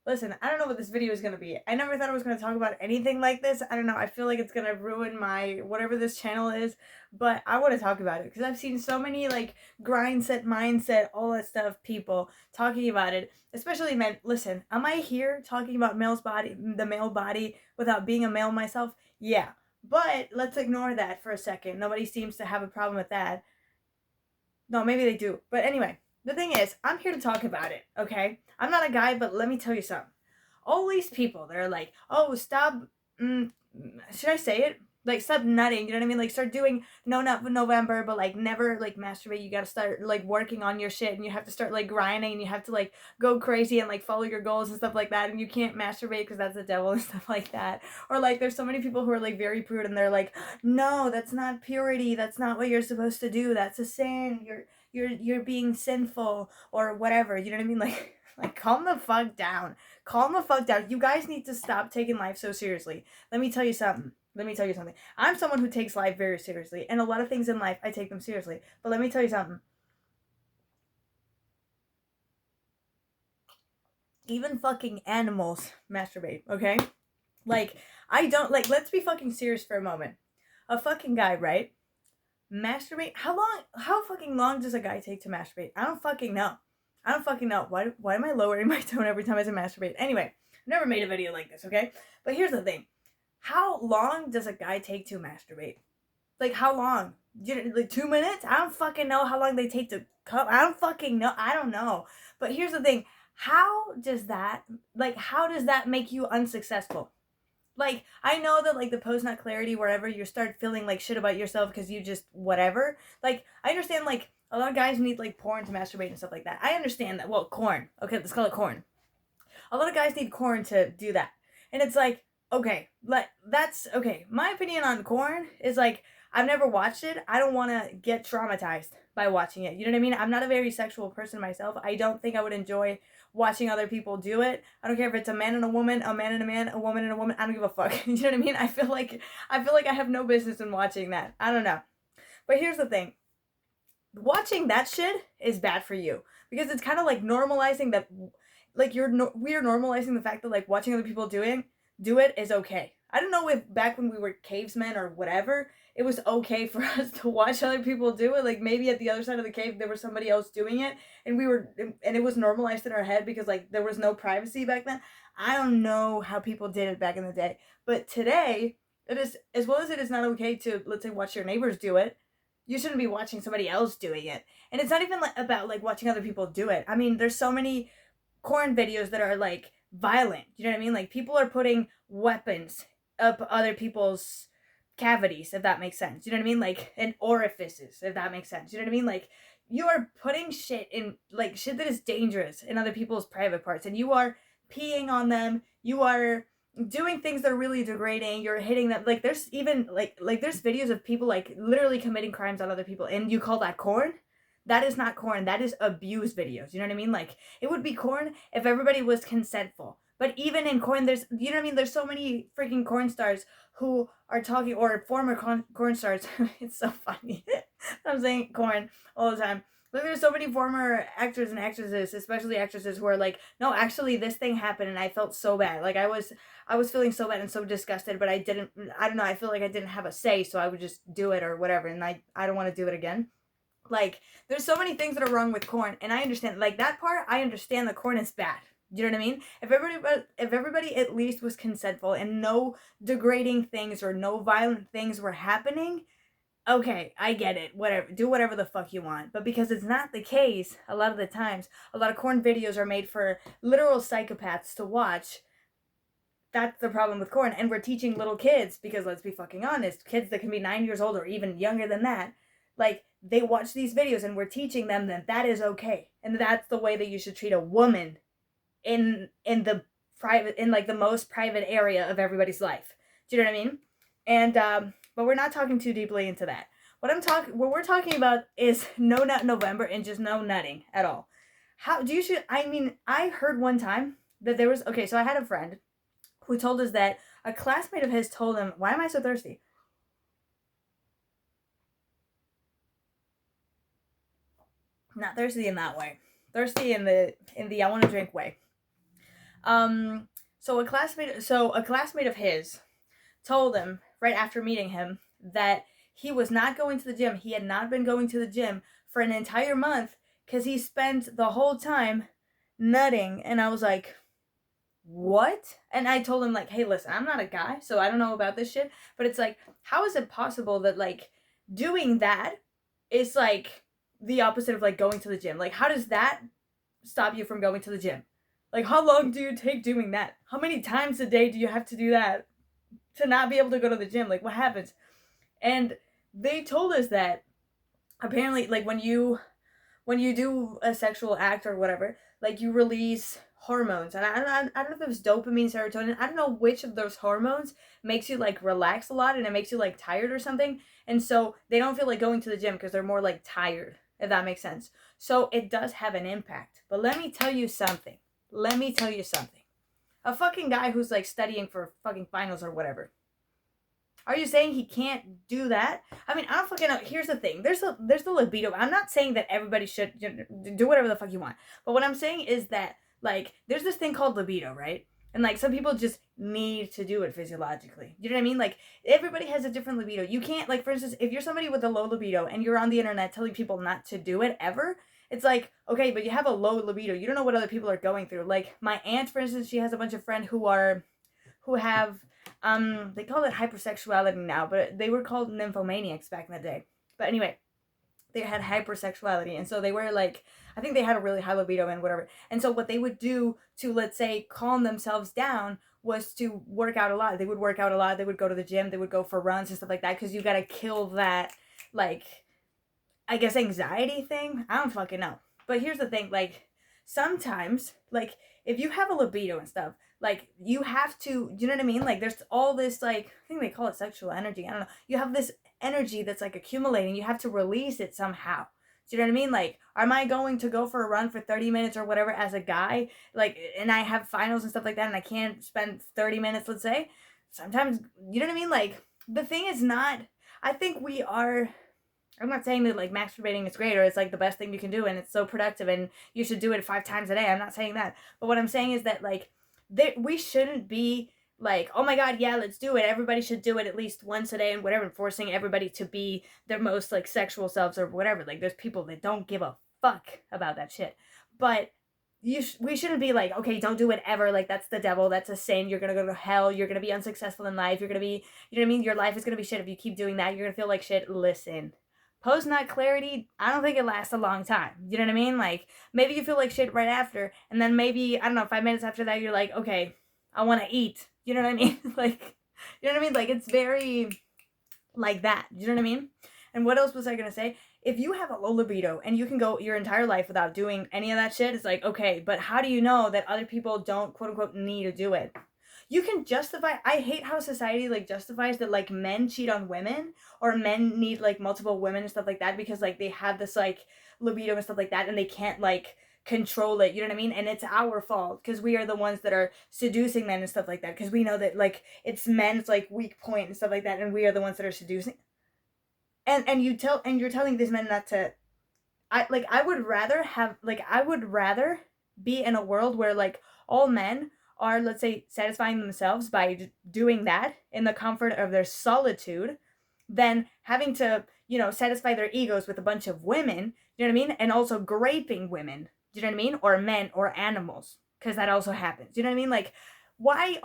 Listen, I don't know what this video is going to be. I never thought I was going to talk about anything like this. I don't know. I feel like it's going to ruin my whatever this channel is, but I want to talk about it because I've seen so many like grind set, mindset, all that stuff people talking about it, especially men. Listen, am I here talking about the male body without being a male myself? Yeah. But let's ignore that for a second. Nobody seems to have a problem with that. No, maybe they do. But anyway, the thing is, I'm here to talk about it, okay? I'm not a guy, but let me tell you something. All these people, they're like, oh, stop, mm, should I say it? Like, stop nutting, you know what I mean? Like, start doing no nut November, but like, never like masturbate. You gotta start like working on your shit, and you have to start like grinding, and you have to like go crazy and like follow your goals and stuff like that. And you can't masturbate because that's the devil and stuff like that. Or like, there's so many people who are like very prude, and they're like, no, that's not purity. That's not what you're supposed to do. That's a sin. You're being sinful or whatever. You know what I mean? Like calm the fuck down. Calm the fuck down. You guys need to stop taking life so seriously. Let me tell you something. I'm someone who takes life very seriously, and a lot of things in life I take them seriously. But let me tell you something. Even fucking animals masturbate, okay? Like, I don't like, let's be fucking serious for a moment. A fucking guy, right? Masturbate? How fucking long does a guy take to masturbate? I don't fucking know. I don't fucking know. Why am I lowering my tone every time I say masturbate? Anyway, I've never made a video like this, okay? But here's the thing. How long does a guy take to masturbate? Like, how long? Like 2 minutes? I don't fucking know how long they take to come. I don't fucking know. I don't know. But here's the thing. How does that make you unsuccessful? Like, I know that like the post nut clarity, wherever you start feeling like shit about yourself because you just whatever. Like, I understand like a lot of guys need like porn to masturbate and stuff like that. I understand that. Well, corn. Okay, let's call it corn. A lot of guys need corn to do that. And it's like, okay, that's okay. My opinion on corn is like, I've never watched it. I don't want to get traumatized by watching it. You know what I mean? I'm not a very sexual person myself. I don't think I would enjoy watching other people do it. I don't care if it's a man and a woman, a man and a man, a woman and a woman. I don't give a fuck. You know what I mean? I feel like I have no business in watching that. I don't know. But here's the thing. Watching that shit is bad for you because it's kind of like normalizing that, like we're normalizing the fact that like watching other people do it is okay. I don't know if back when we were cavemen or whatever, it was okay for us to watch other people do it. Like maybe at the other side of the cave there was somebody else doing it, and it was normalized in our head because like there was no privacy back then. I don't know how people did it back in the day, but today it is, as well as it is not okay to, let's say, watch your neighbors do it. You shouldn't be watching somebody else doing it. And it's not even like about like watching other people do it. I mean, there's so many corn videos that are like violent. You know what I mean? Like people are putting weapons up other people's cavities, if that makes sense. You know what I mean? Like, and orifices, if that makes sense. You know what I mean? Like, you are putting shit in, like, shit that is dangerous in other people's private parts, and you are peeing on them. You are doing things that are really degrading. You're hitting them. Like, there's even like there's videos of people like literally committing crimes on other people, and you call that corn? That is not corn. That is abuse videos. You know what I mean? Like, it would be corn if everybody was consentful. But even in corn, there's, you know what I mean? There's so many freaking corn stars who are talking, or former corn stars. It's so funny. I'm saying corn all the time. Like, there's so many former actors and actresses, especially actresses, who are like, no, actually, this thing happened, and I felt so bad. Like, I was feeling so bad and so disgusted, but I didn't. I don't know. I feel like I didn't have a say, so I would just do it or whatever, and I don't want to do it again. Like, there's so many things that are wrong with corn, and I understand, like, that part. I understand that corn is bad. You know what I mean? If everybody at least was consentful and no degrading things or no violent things were happening, okay, I get it. Whatever, do whatever the fuck you want. But because it's not the case, a lot of the times, a lot of corn videos are made for literal psychopaths to watch. That's the problem with corn, and we're teaching little kids, because let's be fucking honest, kids that can be 9 years old or even younger than that, like, they watch these videos, and we're teaching them that that is okay, and that's the way that you should treat a woman in the private, in like the most private area of everybody's life. Do you know what I mean? And but we're not talking too deeply into that. What we're talking about is no nut November and just no nutting at all. How do you should I mean, I heard one time that there was, okay, so I had a friend who told us that a classmate of his told him, why am I so thirsty? Not thirsty in that way. Thirsty in the I want to drink way. So a classmate of his told him right after meeting him that he was not going to the gym. He had not been going to the gym for an entire month because he spent the whole time nutting. And I was like, what? And I told him, like, hey, listen, I'm not a guy, so I don't know about this shit. But it's like, how is it possible that, like, doing that is, like, the opposite of, like, going to the gym? Like, how does that stop you from going to the gym? Like, how long do you take doing that? How many times a day do you have to do that to not be able to go to the gym? Like, what happens? And they told us that apparently, like, when you do a sexual act or whatever, like, you release hormones, and I don't know if it was dopamine, serotonin. I don't know which of those hormones makes you like relax a lot, and it makes you like tired or something. And so they don't feel like going to the gym because they're more like tired, if that makes sense. So it does have an impact. But let me tell you something. Let me tell you something. A fucking guy who's like studying for fucking finals or whatever, are you saying he can't do that? I mean, I don't fucking know. Here's the thing. There's the libido. I'm not saying that everybody should do whatever the fuck you want. But what I'm saying is that, like, there's this thing called libido, right? And like some people just need to do it physiologically. You know what I mean? Like, everybody has a different libido. You can't, like, for instance, if you're somebody with a low libido and you're on the internet telling people not to do it ever, it's like, okay, but you have a low libido. You don't know what other people are going through. Like my aunt, for instance, she has a bunch of friends who have they call it hypersexuality now, but they were called nymphomaniacs back in the day. But anyway, they had hypersexuality, and so they were like, I think they had a really high libido and whatever. And so what they would do to, let's say, calm themselves down was to work out a lot. They would work out a lot. They would go to the gym. They would go for runs and stuff like that, because you gotta kill that, like, I guess, anxiety thing. I don't fucking know. But here's the thing, like, sometimes, like, if you have a libido and stuff, like, you have to, you know what I mean? Like, there's all this, like, I think they call it sexual energy. I don't know. You have this energy that's, like, accumulating. You have to release it somehow. Do you know what I mean? Like, am I going to go for a run for 30 minutes or whatever as a guy? Like, and I have finals and stuff like that, and I can't spend 30 minutes, let's say? Sometimes, you know what I mean? Like, the thing is not, I think we are, I'm not saying that like masturbating is great or it's like the best thing you can do and it's so productive and you should do it 5 times a day. I'm not saying that. But what I'm saying is that, like, we shouldn't be like, oh my god, yeah, let's do it. Everybody should do it at least once a day and whatever, and forcing everybody to be their most like sexual selves or whatever. Like, there's people that don't give a fuck about that shit. But we shouldn't be like, okay, don't do it ever. Like, that's the devil. That's a sin. You're gonna go to hell. You're gonna be unsuccessful in life. You're gonna be, you know what I mean? Your life is gonna be shit if you keep doing that. You're gonna feel like shit. Listen, post nut clarity, I don't think it lasts a long time. You know what I mean? Like, maybe you feel like shit right after, and then maybe, I don't know, 5 minutes after that, you're like, okay, I want to eat. You know what I mean? Like, you know what I mean? Like, it's very like that. You know what I mean? And what else was I gonna say? If you have a low libido and you can go your entire life without doing any of that shit, it's like, okay, but how do you know that other people don't, quote unquote, need to do it? You can justify, I hate how society like justifies that like men cheat on women or men need like multiple women and stuff like that because like they have this like libido and stuff like that and they can't like control it, you know what I mean? And it's our fault because we are the ones that are seducing men and stuff like that, because we know that like it's men's like weak point and stuff like that, and we are the ones that are seducing. And you're telling these men not to. I would rather be in a world where like all men are, let's say, satisfying themselves by doing that in the comfort of their solitude, than having to, satisfy their egos with a bunch of women, you know what I mean? And also graping women, you know what I mean? Or men or animals, because that also happens. You know what I mean? Like, why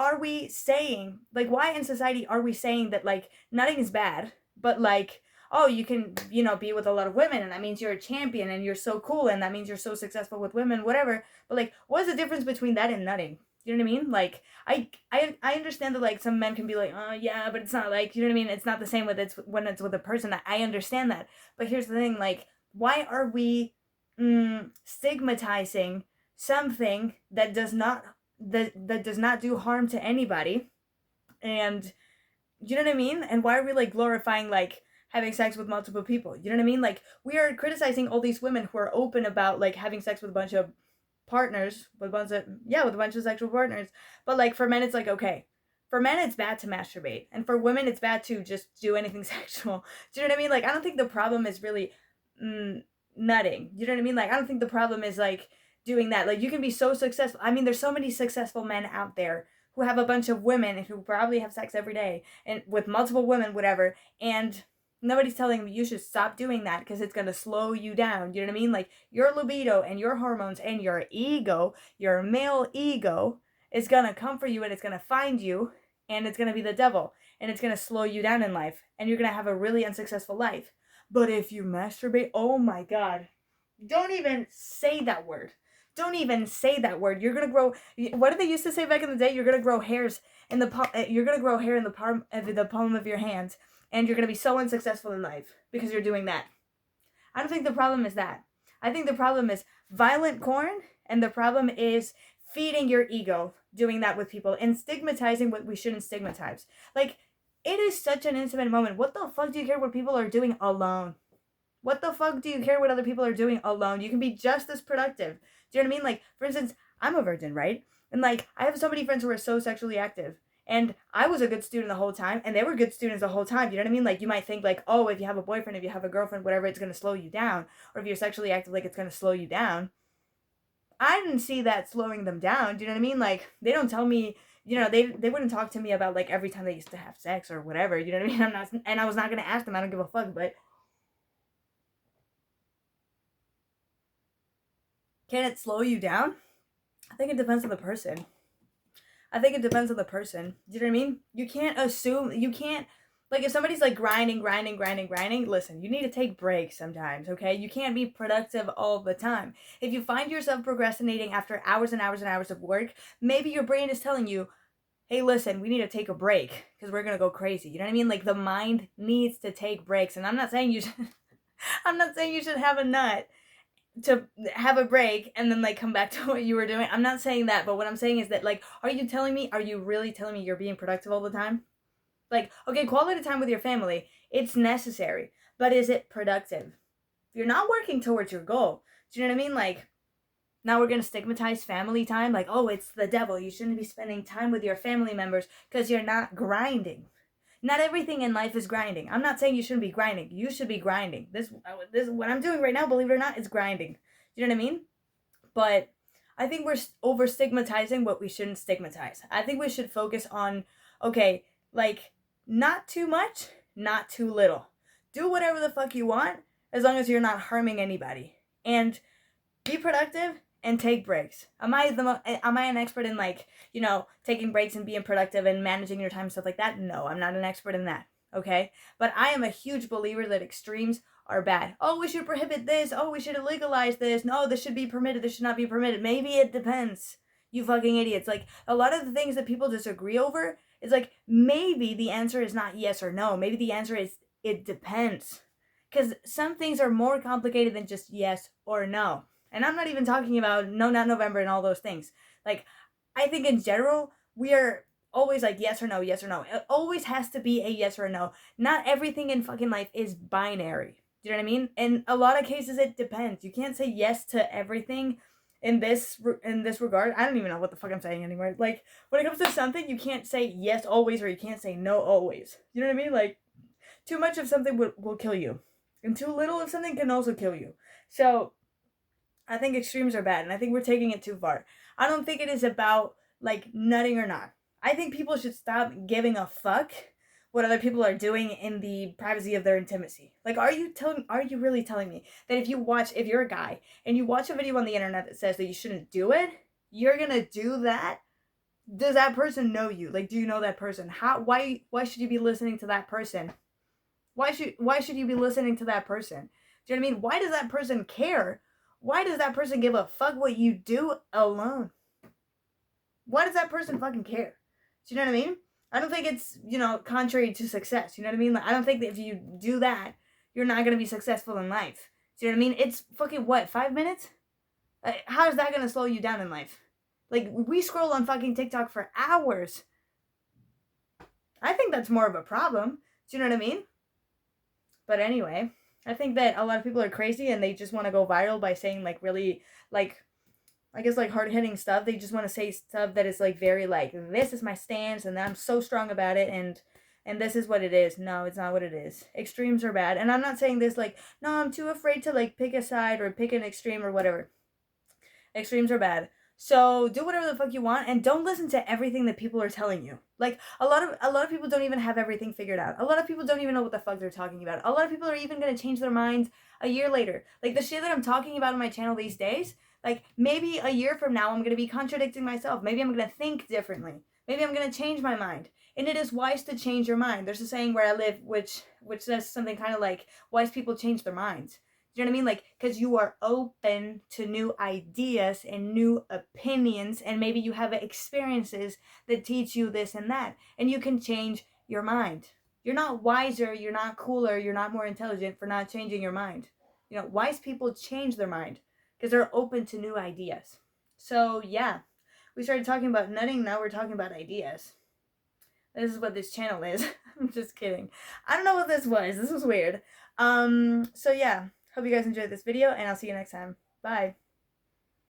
in society are we saying that like nothing is bad, but like, oh, you can, be with a lot of women and that means you're a champion and you're so cool and that means you're so successful with women, whatever. But like, what's the difference between that and nutting? You know what I mean? Like, I understand that like some men can be like, oh yeah, but it's not like, you know what I mean? It's not the same when it's with a person. I understand that. But here's the thing, like, why are we stigmatizing something that does not do harm to anybody? And you know what I mean? And why are we like glorifying like having sex with multiple people? You know what I mean? Like, we are criticizing all these women who are open about like having sex with a bunch of partners, with a bunch of sexual partners. But like for men, it's like, okay, for men it's bad to masturbate, and for women it's bad to just do anything sexual. Do you know what I mean? Like, I don't think the problem is really nutting. You know what I mean? Like, I don't think the problem is like doing that. Like, you can be so successful. I mean, there's so many successful men out there who have a bunch of women who probably have sex every day and with multiple women, whatever, and nobody's telling them you should stop doing that because it's going to slow you down. You know what I mean? Like, your libido and your hormones and your ego, your male ego, is going to come for you, and it's going to find you, and it's going to be the devil, and it's going to slow you down in life, and you're going to have a really unsuccessful life. But if you masturbate, oh my God, don't even say that word. Don't even say that word. You're gonna grow. What did they used to say back in the day? You're gonna grow hairs in the palm. You're gonna grow hair in the palm of your hands, and you're gonna be so unsuccessful in life because you're doing that. I don't think the problem is that. I think the problem is violent porn, and the problem is feeding your ego, doing that with people, and stigmatizing what we shouldn't stigmatize. Like, it is such an intimate moment. What the fuck do you care what people are doing alone? What the fuck do you care what other people are doing alone? You can be just as productive. Do you know what I mean? Like, for instance, I'm a virgin, right? And, like, I have so many friends who are so sexually active. And I was a good student the whole time, and they were good students the whole time. You know what I mean? Like, you might think, like, oh, if you have a boyfriend, if you have a girlfriend, whatever, it's going to slow you down. Or if you're sexually active, like, it's going to slow you down. I didn't see that slowing them down. Do you know what I mean? Like, they don't tell me, they wouldn't talk to me about, like, every time they used to have sex or whatever. You know what I mean? And I was not going to ask them. I don't give a fuck, but can it slow you down? I think it depends on the person. I think it depends on the person. Do you know what I mean? You can't assume, you can't, like, if somebody's like grinding, listen, you need to take breaks sometimes, okay? You can't be productive all the time. If you find yourself procrastinating after hours and hours and hours of work, maybe your brain is telling you, hey, listen, we need to take a break because we're going to go crazy. You know what I mean? Like, the mind needs to take breaks. And I'm not saying you should, I'm not saying you should have a nut to have a break and then, like, come back to what you were doing. I'm not saying that, but what I'm saying is that, like, are you really telling me you're being productive all the time? Like, okay, quality time with your family, it's necessary, but is it productive? You're not working towards your goal. Do you know what I mean? Like, now we're going to stigmatize family time, like, oh, it's the devil, you shouldn't be spending time with your family members because you're not grinding. Not everything in life is grinding. I'm not saying you shouldn't be grinding. You should be grinding. This what I'm doing right now, believe it or not, is grinding. Do you know what I mean? But I think we're over stigmatizing what we shouldn't stigmatize. I think we should focus on, okay, like, not too much, not too little. Do whatever the fuck you want as long as you're not harming anybody. And be productive and take breaks. Am I an expert in, like, taking breaks and being productive and managing your time and stuff like that? No, I'm not an expert in that. Okay? But I am a huge believer that extremes are bad. Oh, we should prohibit this. Oh, we should legalize this. No, this should be permitted. This should not be permitted. Maybe it depends. You fucking idiots. Like, a lot of the things that people disagree over is, like, maybe the answer is not yes or no. Maybe the answer is it depends. Because some things are more complicated than just yes or no. And I'm not even talking about No Not November and all those things. Like, I think in general, we are always like yes or no, yes or no. It always has to be a yes or a no. Not everything in fucking life is binary. Do you know what I mean? In a lot of cases, it depends. You can't say yes to everything in this regard. I don't even know what the fuck I'm saying anymore. Like, when it comes to something, you can't say yes always or you can't say no always. You know what I mean? Like, too much of something will kill you. And too little of something can also kill you. So, I think extremes are bad, and I think we're taking it too far. I don't think it is about, like, nutting or not. I think people should stop giving a fuck what other people are doing in the privacy of their intimacy. Like, are you really telling me that if you're a guy and you watch a video on the internet that says that you shouldn't do it, you're gonna do that? Does that person know you? Like, do you know that person? Why should you be listening to that person? Why should you be listening to that person? Do you know what I mean? Why does that person care? Why does that person give a fuck what you do alone? Why does that person fucking care? Do you know what I mean? I don't think it's, contrary to success. You know what I mean? Like, I don't think that if you do that, you're not going to be successful in life. Do you know what I mean? It's fucking, what, 5 minutes? How is that going to slow you down in life? Like, we scroll on fucking TikTok for hours. I think that's more of a problem. Do you know what I mean? But anyway, I think that a lot of people are crazy and they just want to go viral by saying, like, really, like, I guess, like, hard-hitting stuff. They just want to say stuff that is, like, very, like, this is my stance and I'm so strong about it and this is what it is. No, it's not what it is. Extremes are bad. And I'm not saying this, like, no, I'm too afraid to, like, pick a side or pick an extreme or whatever. Extremes are bad. So do whatever the fuck you want and don't listen to everything that people are telling you. Like a lot of people don't even have everything figured out. A lot of people don't even know what the fuck they're talking about. A lot of people are even gonna change their minds a year later. Like the shit that I'm talking about on my channel these days, like maybe a year from now I'm gonna be contradicting myself. Maybe I'm gonna think differently. Maybe I'm gonna change my mind. And it is wise to change your mind. There's a saying where I live which says something kind of like wise people change their minds. Do you know what I mean? Like, because you are open to new ideas and new opinions, and maybe you have experiences that teach you this and that, and you can change your mind. You're not wiser, you're not cooler, you're not more intelligent for not changing your mind. You know, wise people change their mind because they're open to new ideas. So, yeah, we started talking about nutting, now we're talking about ideas. This is what this channel is. I'm just kidding. I don't know what this was. This was weird. So yeah. Hope you guys enjoyed this video, and I'll see you next time. Bye.